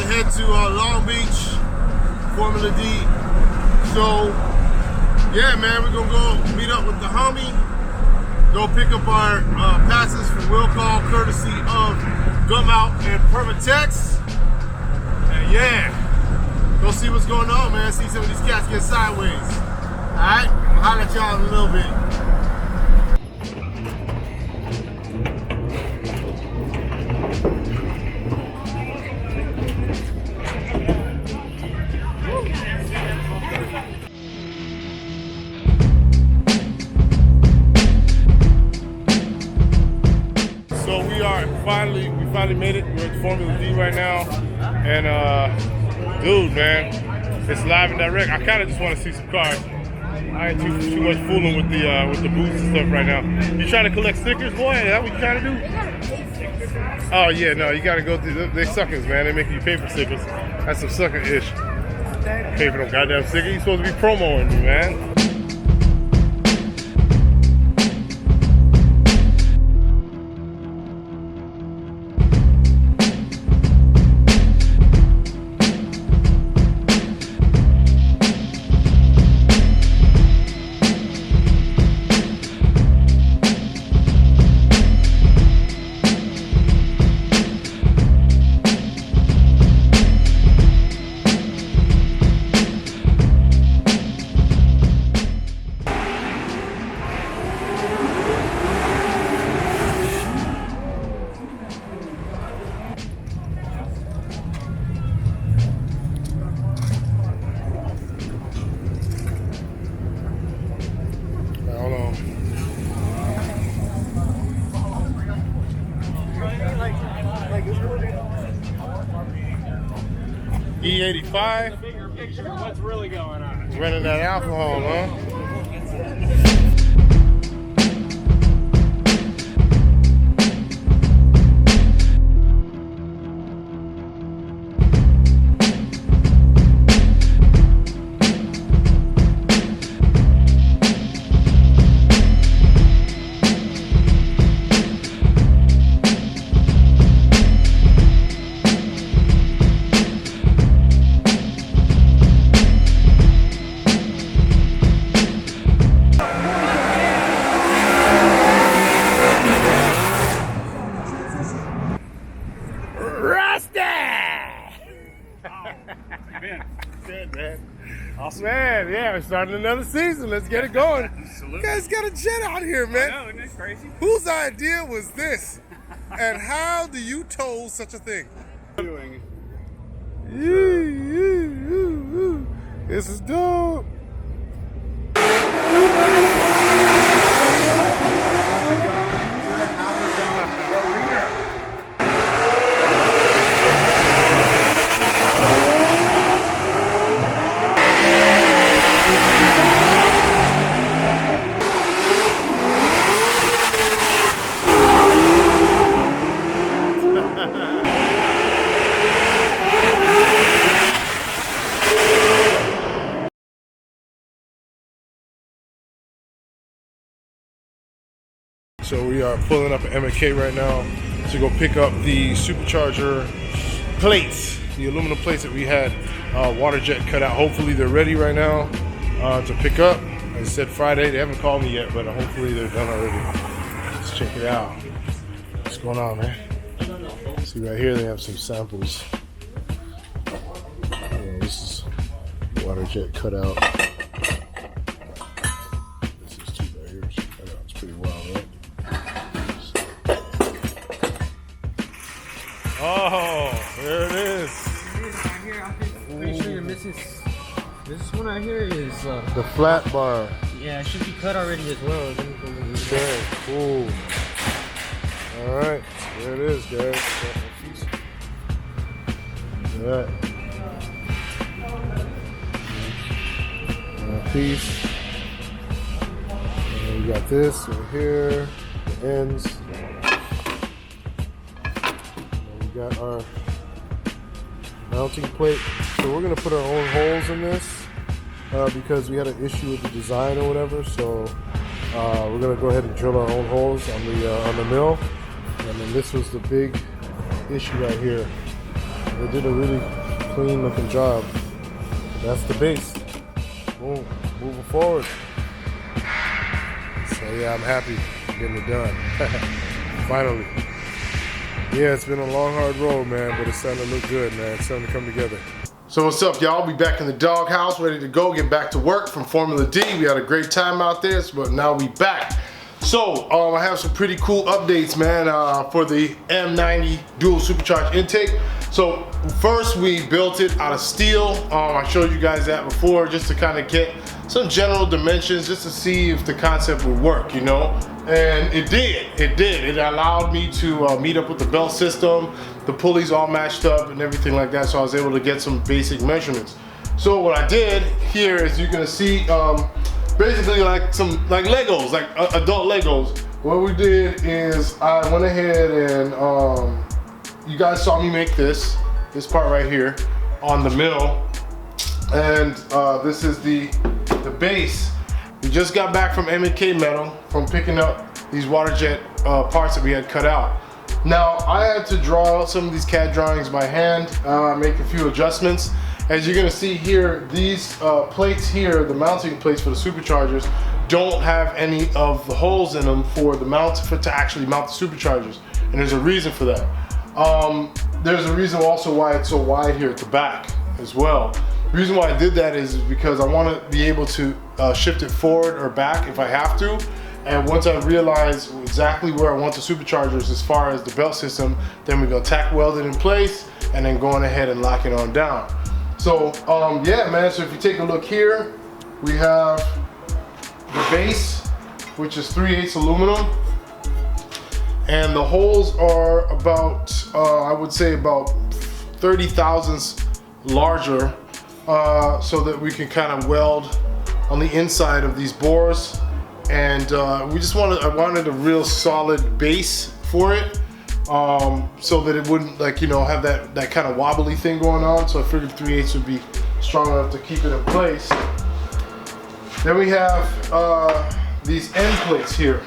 head to Long Beach, Formula D. So, yeah, man, we're gonna go meet up with the homie, go pick up our passes for will call, courtesy of Gumout and Permatex. And yeah, go see what's going on, man. See some of these cats get sideways. All right, I'll holler at y'all in a little bit. So we finally made it. We're at Formula D right now, and dude, man, it's live and direct. I kind of just want to see some cars. I ain't too much fooling with the booths and stuff right now. You trying to collect stickers, boy? Is that what you trying to do? Oh yeah, no, you gotta go through. They suckers, man. They making you pay for stickers. That's some sucker-ish. Pay for no goddamn sticker. You supposed to be promoing me, man. E85. The bigger picture of what's really going on. Running that alcohol, huh? Awesome. Man, yeah, we're starting another season. Let's get it going. Absolutely. You guys got a jet out here, man. I know, isn't it crazy? Whose idea was this? And how do you tow such a thing? Doing. This is dope. So we are pulling up at M&K right now to go pick up the supercharger plates, the aluminum plates that we had water jet cut out. Hopefully they're ready right now to pick up. As I said, Friday. They haven't called me yet, but hopefully they're done already. Let's check it out. What's going on, man? See right here, they have some samples. Yeah, this is water jet cut out. This is two right here. It's pretty wild, right? Oh, there it is. I'm pretty sure you're missing. This one right here is the flat bar. Yeah, it should be cut already as well. Okay, cool. All right, there it is, guys. All right. Piece. And we got this right here, the ends. And we got our mounting plate. So we're gonna put our own holes in this because we had an issue with the design or whatever. So we're gonna go ahead and drill our own holes on the mill. And then this was the big issue right here. They did a really clean looking job. That's the base. Boom, moving forward. So yeah, I'm happy getting it done. Finally. Yeah, it's been a long, hard road, man, but it's starting to look good, man. It's starting to come together. So what's up, y'all? We back in the Dogg House, ready to go, get back to work from Formula D. We had a great time out there, but now we back. So, I have some pretty cool updates, man, for the M90 dual supercharged intake. So, first we built it out of steel. I showed you guys that before, just to kind of get some general dimensions, just to see if the concept would work, you know? And it did. It allowed me to meet up with the belt system, the pulleys all matched up and everything like that, so I was able to get some basic measurements. So what I did here is you're gonna see basically like Legos, like adult Legos. What we did is I went ahead and you guys saw me make this part right here on the mill, and this is the base. We just got back from M&K Metal from picking up these water jet parts that we had cut out. Now I had to draw some of these CAD drawings by hand, make a few adjustments. As you're gonna see here, these plates here, the mounting plates for the superchargers, don't have any of the holes in them for the to actually mount the superchargers, and there's a reason for that. There's a reason also why it's so wide here at the back as well. The reason why I did that is because I want to be able to shift it forward or back if I have to. And once I realize exactly where I want the superchargers as far as the belt system, then we're gonna tack weld it in place and then going ahead and lock it on down. So yeah, man, so if you take a look here, we have the base, which is 3/8 aluminum. And the holes are about, I would say about 30 thousandths larger, so that we can kind of weld on the inside of these bores. And I wanted a real solid base for it, so that it wouldn't, like, you know, have that kind of wobbly thing going on. So I figured 3/8 would be strong enough to keep it in place. Then we have these end plates here.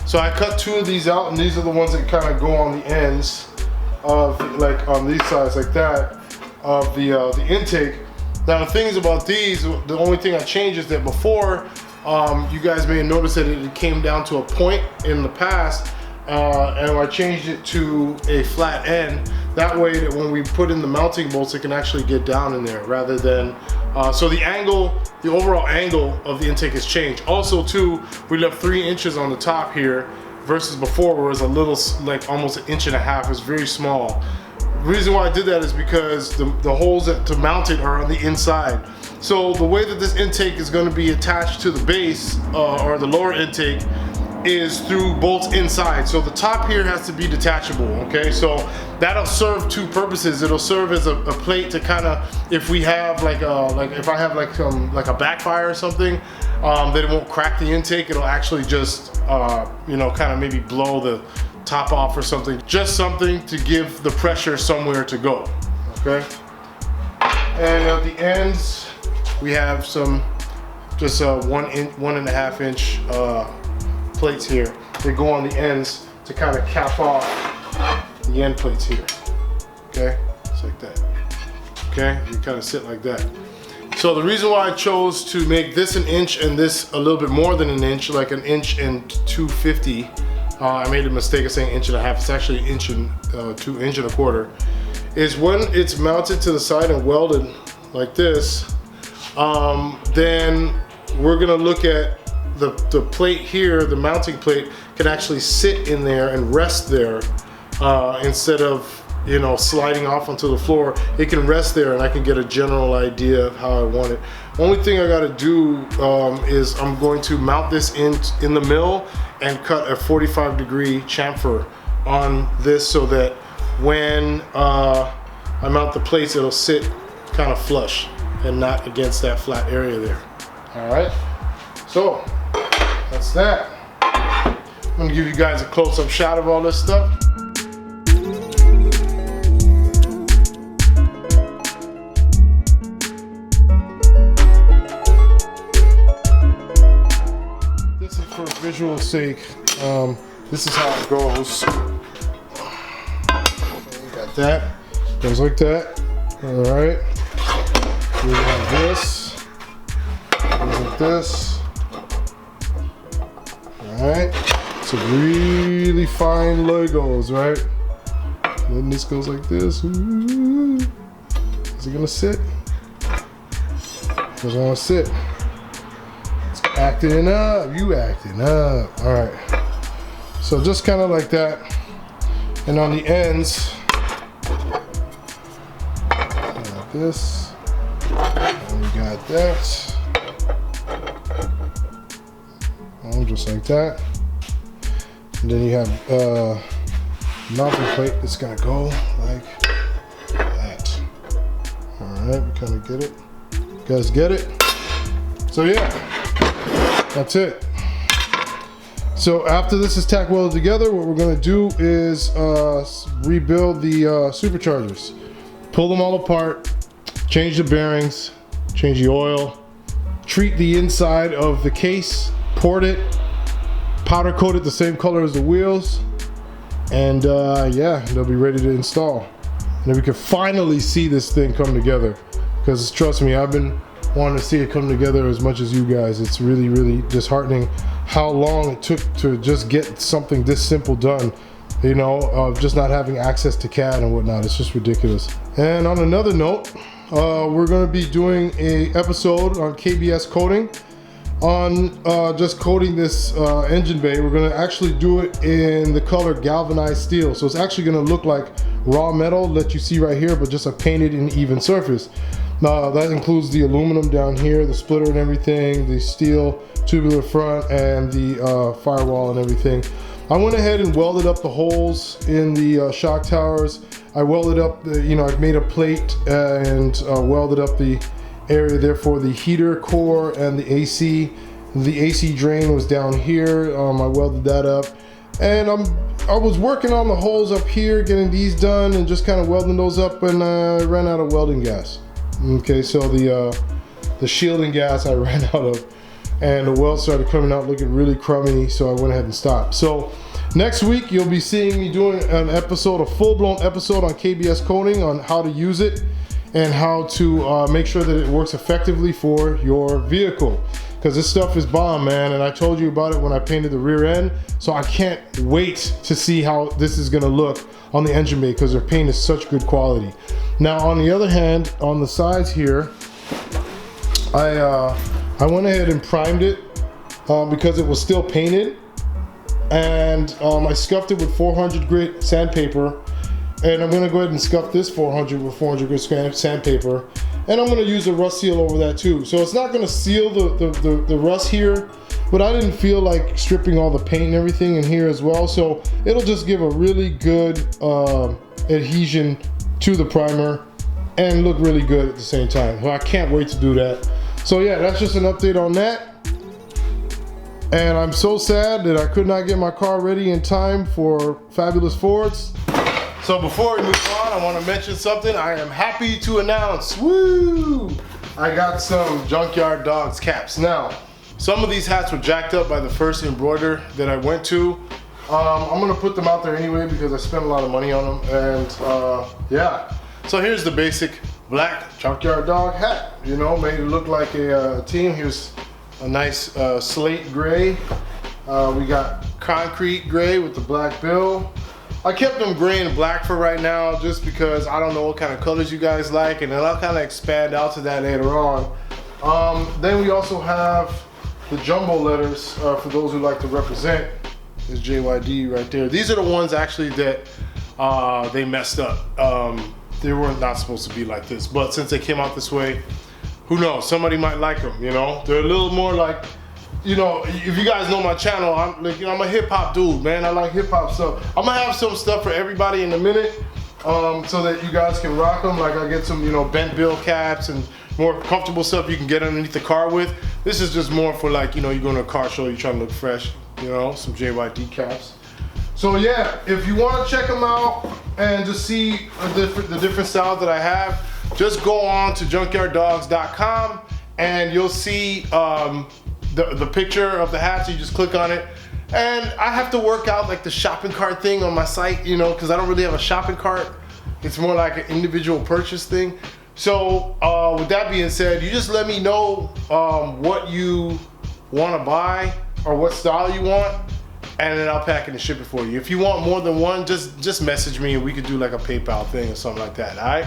So I cut 2 of these out, and these are the ones that kind of go on the ends of, like on these sides like that, of the intake. Now the things about these, the only thing I changed is that before, you guys may have noticed that it came down to a point in the past, and I changed it to a flat end. That way that when we put in the mounting bolts, it can actually get down in there rather than, so the overall angle of the intake has changed. Also too, we left 3 inches on the top here versus before where it was a little, like almost 1.5 inches. It was very small. The reason why I did that is because the holes to mount it are on the inside. So the way that this intake is going to be attached to the base, or the lower intake, is through bolts inside. So the top here has to be detachable, okay? So that'll serve 2 purposes. It'll serve as a plate to kind of, if we have like if I have like a backfire or something, that it won't crack the intake. It'll actually just, you know, kind of maybe blow the top off or something. Just something to give the pressure somewhere to go, okay? And at the ends, we have some just 1.5 inch plates here. They go on the ends to kind of cap off the end plates here. Okay, it's like that. Okay, you kind of sit like that. So the reason why I chose to make this 1 inch and this a little bit more than 1 inch, like 1 inch and 250. I made a mistake of saying 1.5 inches. It's actually 1 inch and 2.25 inches. Is when it's mounted to the side and welded like this. Then we're gonna look at the plate here. The mounting plate can actually sit in there and rest there, instead of, you know, sliding off onto the floor. It can rest there, and I can get a general idea of how I want it. Only thing I gotta do is I'm going to mount this in the mill and cut a 45-degree chamfer on this, so that when I mount the plates, it'll sit kind of flush and not against that flat area there. All right, so that's that. I'm gonna give you guys a close-up shot of all this stuff. This is for visual sake. This is how it goes. We got that. Goes like that. All right. We have this. Goes like this. All right. So really fine Legos, right? Then this goes like this. Ooh. Is it gonna sit? Doesn't want to sit. It's acting up. You acting up. All right. So just kind of like that. And on the ends, like this. And we got that. And just like that. And then you have mounting plate that's gonna go like that. All right, we kind of get it. You guys get it? So yeah, that's it. So after this is tack welded together, what we're gonna do is rebuild the superchargers. Pull them all apart, change the bearings, change the oil, treat the inside of the case, port it, powder coat it the same color as the wheels, and yeah, they'll be ready to install. And then we can finally see this thing come together. Because trust me, I've been wanting to see it come together as much as you guys. It's really, really disheartening how long it took to just get something this simple done. You know, just not having access to CAD and whatnot. It's just ridiculous. And on another note, we're going to be doing a episode on KBS coating. On just coating this engine bay. We're going to actually do it in the color galvanized steel. So it's actually going to look like raw metal that you see right here, but just a painted and even surface. That includes the aluminum down here, the splitter and everything, the steel tubular front, and the firewall and everything. I went ahead and welded up the holes in the shock towers. I welded up, I made a plate and welded up the area there for the heater core and the AC. The AC drain was down here. I welded that up, and I was working on the holes up here, getting these done, and just kind of welding those up, and I ran out of welding gas. Okay, so the shielding gas I ran out of, and the weld started coming out looking really crummy, so I went ahead and stopped. So next week you'll be seeing me doing an episode, a full-blown episode on KBS coating, on how to use it and how to make sure that it works effectively for your vehicle. Because this stuff is bomb, man, and I told you about it when I painted the rear end, so I can't wait to see how this is gonna look on the engine bay, because their paint is such good quality. Now on the other hand, on the sides here, I went ahead and primed it because it was still painted, and I scuffed it with 400 grit sandpaper, and I'm gonna go ahead and scuff this 400 with 400 grit sandpaper, and I'm gonna use a rust seal over that too. So it's not gonna seal the rust here, but I didn't feel like stripping all the paint and everything in here as well, so it'll just give a really good adhesion to the primer and look really good at the same time. So I can't wait to do that. So yeah, that's just an update on that. And I'm so sad that I could not get my car ready in time for Fabulous Fords. So before we move on, I want to mention something. I am happy to announce, woo! I got some Junkyard Dogs caps. Now, some of these hats were jacked up by the first embroider that I went to. I'm gonna put them out there anyway because I spent a lot of money on them, and yeah. So here's the basic black Junkyard Dog hat. You know, made it look like a team. Here's a nice slate gray. We got concrete gray with the black bill. I kept them gray and black for right now just because I don't know what kind of colors you guys like, and then I'll kind of expand out to that later on. Then we also have the jumbo letters for those who like to represent. There's JYD right there. These are the ones actually that they messed up. They were not supposed to be like this, but since they came out this way, who knows? Somebody might like them, you know? They're a little more like, you know, if you guys know my channel, I'm a hip hop dude, man. I like hip hop stuff. I'm gonna have some stuff for everybody in a minute, so that you guys can rock them. Like I get some, you know, bent bill caps and more comfortable stuff you can get underneath the car with. This is just more for like, you know, you're going to a car show, you're trying to look fresh, you know, some JYD caps. So yeah, if you want to check them out and just see the different styles that I have, just go on to junkyarddogs.com and you'll see the picture of the hats. You just click on it. And I have to work out like the shopping cart thing on my site, you know, because I don't really have a shopping cart. It's more like an individual purchase thing. So with that being said, you just let me know what you want to buy or what style you want, and then I'll pack it and ship it for you. If you want more than one, just message me and we could do like a PayPal thing or something like that, all right?